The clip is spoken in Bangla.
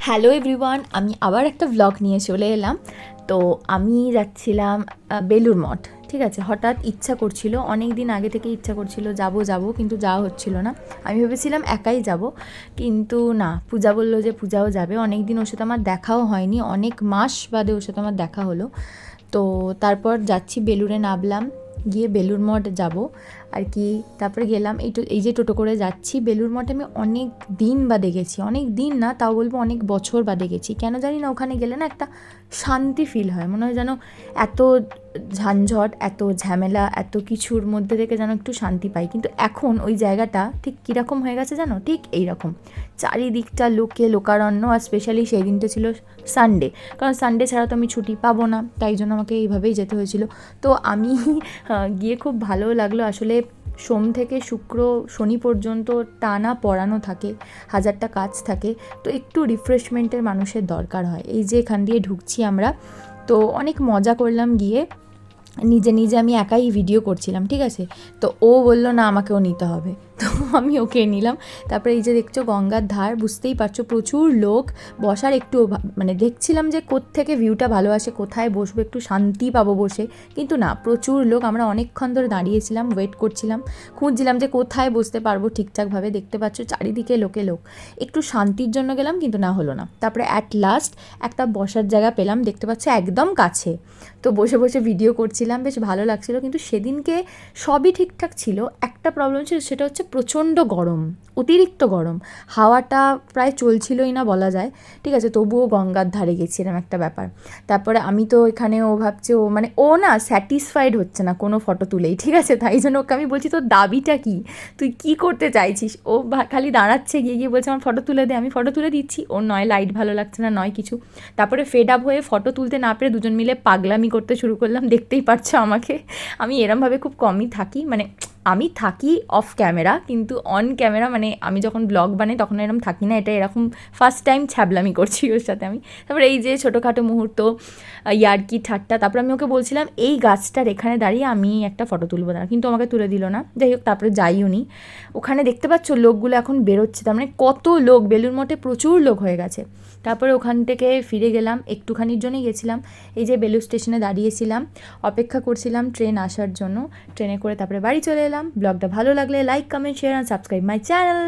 হ্যালো এভরিওয়ান, আমি আবার একটা ভ্লগ নিয়ে চলে এলাম। তো আমি যাচ্ছিলাম বেলুড় মঠ। ঠিক আছে, হঠাৎ ইচ্ছা করছিল, অনেক দিন আগে থেকে ইচ্ছা করছিল যাব কিন্তু যাওয়া হচ্ছিল না। আমি ভেবেছিলাম একাই যাব, কিন্তু না, পূজা বললো যে পূজাও যাবে। অনেক দিন ওর সাথে আমার দেখাও হয়নি, অনেক মাস বাদে ওর সাথে আমার দেখা হলো। তো তারপর যাচ্ছি, বেলুড়ে নামলাম, গিয়ে বেলুড় মঠ যাব আর কি। তারপরে গেলাম, এই যে টোটো করে যাচ্ছি বেলুড় মঠে। আমি অনেক দিন বাদে গেছি, অনেক দিন না তাও বলবো অনেক বছর বাদে গেছি। কেন জানি না, ওখানে গেলে না একটা শান্তি ফিল হয়, মনে হয় যেন এত ঝানঝট, এত ঝামেলা, এত কিছুর মধ্যে থেকে যেন একটু শান্তি পাই। কিন্তু এখন ওই জায়গাটা ঠিক কীরকম হয়ে গেছে জানো, ঠিক এইরকম চারিদিকটা লোকে লোকারণ্য। আর স্পেশালি সেই দিনটা ছিল সানডে, কারণ সানডে ছাড়া তো আমি ছুটি পাবো না, তাই জন্য আমাকে এইভাবেই যেতে হয়েছিল। তো আমি গিয়ে খুব ভালো লাগলো আসলে। সোম থেকে শুক্র শনি পর্যন্ত টানা পড়ানো থাকে, হাজারটা কাজ থাকে, তো একটু রিফ্রেশমেন্টের মানুষের দরকার হয়। এই যে এখান দিয়ে ঢুকছি আমরা, তো অনেক মজা করলাম গিয়ে। নিজে নিজে আমি একাই ভিডিও করছিলাম, ঠিক আছে। তো ও বললো না আমাকেও নিতে হবে, তো আমি ওকে নিলাম। তারপরে এই যে দেখছো গঙ্গার ধার, বুঝতেই পারছো প্রচুর লোক, বসার একটু মানে দেখছিলাম যে কোত্থেকে ভিউটা ভালো আসে, কোথায় বসবো একটু শান্তি পাবো বসে, কিন্তু না, প্রচুর লোক। আমরা অনেকক্ষণ ধরে দাঁড়িয়েছিলাম, ওয়েট করছিলাম, খুঁজছিলাম যে কোথায় বসতে পারবো ঠিকঠাকভাবে। দেখতে পাচ্ছ চারিদিকে লোকে লোক, একটু শান্তির জন্য গেলাম কিন্তু না, হলো না। তারপরে অ্যাট লাস্ট একটা বসার জায়গা পেলাম, দেখতে পাচ্ছ একদম কাছে। তো বসে বসে ভিডিও করছিলাম, বেশ ভালো লাগছিলো। কিন্তু সেদিনকে সবই ঠিকঠাক ছিল, একটা প্রবলেম ছিল, সেটা হচ্ছে প্রচণ্ড গরম, অতিরিক্ত গরম, হাওয়াটা প্রায় চলছিলই না বলা যায়। ঠিক আছে, তবুও গঙ্গার ধারে গেছিলাম, একটা ব্যাপার। তারপরে আমি তো এখানে, ও ভাবছে ও মানে ও না স্যাটিসফাইড হচ্ছে না কোনো ফটো তুলেই, ঠিক আছে। তাই জন্য ওকে আমি বলছি তোর দাবিটা কী, তুই কী করতে চাইছিস। ও খালি দাঁড়াচ্ছে, গিয়ে গিয়ে বলছে আমার ফটো তুলে দে। আমি ফটো তুলে দিচ্ছি, ওর নয় লাইট ভালো লাগছে না, নয় কিছু। তারপরে ফেড আপ হয়ে ফটো তুলতে না পেরে দুজন মিলে পাগলামি করতে শুরু করলাম। দেখতেই পারছো আমাকে, আমি এরমভাবে খুব কমই থাকি, মানে আমি থাকি অফ ক্যামেরা, কিন্তু অন ক্যামেরা মানে আমি যখন ব্লগ বানাই তখন এরকম থাকি না। এটা এরকম ফার্স্ট টাইম ছ্যাবলামি করছি ওর সাথে আমি। তারপরে এই যে ছোটোখাটো মুহূর্ত, ইয়ার্কি ঠাট্টা। তারপরে আমি ওকে বলছিলাম এই গাছটার এখানে দাঁড়িয়ে আমি একটা ফটো তুলবো না, কিন্তু আমাকে তুলে দিল না। যাই হোক, তারপরে যাইও নি। ওখানে দেখতে পাচ্ছ লোকগুলো এখন বেরোচ্ছে, তার মানে কত লোক, বেলুড় মঠে প্রচুর লোক হয়ে গেছে। তারপরে ওখান থেকে ফিরে গেলাম, একটুখানির জন্যই গেছিলাম। এই যে বেলুড় স্টেশনে দাঁড়িয়েছিলাম, অপেক্ষা করছিলাম ট্রেন আসার জন্য। ট্রেনে করে তারপরে বাড়ি চলে এলাম। ব্লগটা ভালো লাগলে like, comment, share and subscribe my channel.